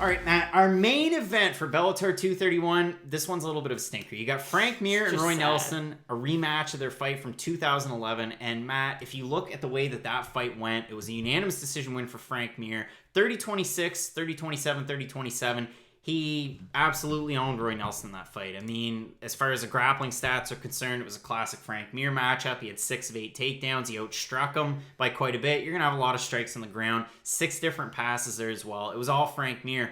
All right, Matt, our main event for Bellator 231, this one's a little bit of a stinker. You got Frank Mir and Roy Nelson, a rematch of their fight from 2011. And Matt, if you look at the way that fight went, it was a unanimous decision win for Frank Mir. 30-26, 30-27, 30-27. He absolutely owned Roy Nelson in that fight. I mean, as far as the grappling stats are concerned, it was a classic Frank Mir matchup. He had 6 of 8 takedowns. He outstruck him by quite a bit. You're going to have a lot of strikes on the ground. 6 different passes there as well. It was all Frank Mir.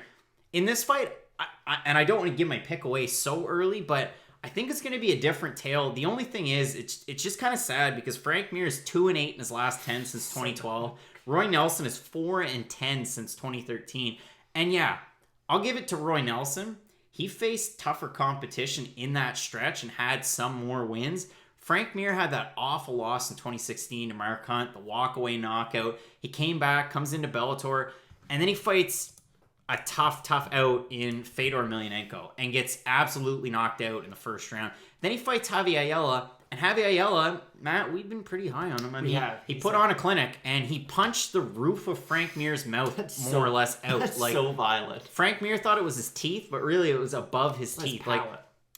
In this fight, I don't want to give my pick away so early, but I think it's going to be a different tale. The only thing is, it's just kind of sad because Frank Mir is 2-8 in his last 10 since 2012. Roy Nelson is 4-10 since 2013. And yeah, I'll give it to Roy Nelson. He faced tougher competition in that stretch and had some more wins. Frank Mir had that awful loss in 2016 to Mark Hunt, the walkaway knockout. He came back, comes into Bellator, and then he fights a tough out in Fedor Emelianenko and gets absolutely knocked out in the first round. Then he fights Javi Ayala. And Javi Ayala, Matt, we've been pretty high on him. I mean, he put on a clinic, and he punched the roof of Frank Mir's mouth more or less out. That's so violent. Frank Mir thought it was his teeth, but really it was above his teeth. Like,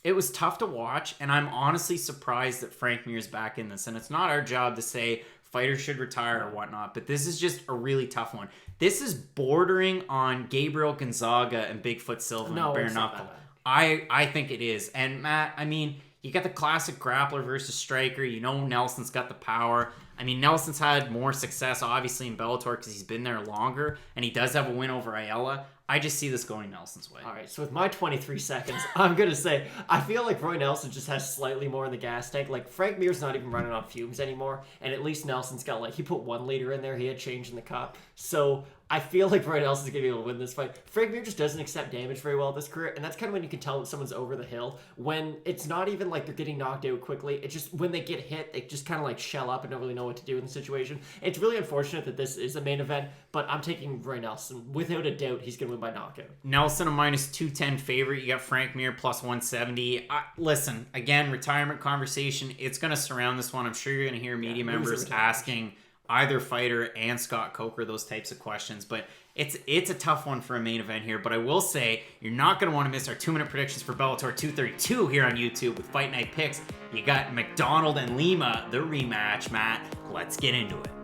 it was tough to watch, and I'm honestly surprised that Frank Mir's back in this. And it's not our job to say fighters should retire or whatnot, but this is just a really tough one. This is bordering on Gabriel Gonzaga and Bigfoot Silva and bare knuckle. I think it is. And Matt, I mean, you got the classic grappler versus striker. You know Nelson's got the power. I mean, Nelson's had more success, obviously, in Bellator because he's been there longer, and he does have a win over Ayala. I just see this going Nelson's way. All right, so with my 23 seconds, I'm going to say, I feel like Roy Nelson just has slightly more in the gas tank. Like, Frank Mir's not even running on fumes anymore, and at least Nelson's got, like, he put 1 liter in there. He had change in the cup. So I feel like Roy Nelson's going to be able to win this fight. Frank Mir just doesn't accept damage very well this career, and that's kind of when you can tell that someone's over the hill. When it's not even like they're getting knocked out quickly. It's just when they get hit, they just kind of like shell up and don't really know what to do in the situation. It's really unfortunate that this is a main event, but I'm taking Roy Nelson. Without a doubt, he's going to win by knockout. Nelson a -210 favorite. You got Frank Mir +170. Listen, again, retirement conversation. It's going to surround this one. I'm sure you're going to hear media members asking either fighter and Scott Coker those types of questions, but it's a tough one for a main event here. But I will say, you're not going to want to miss our 2-minute predictions for Bellator 232 here on YouTube with Fight Night Picks. You got McDonald and Lima, the rematch, Matt. Let's get into it.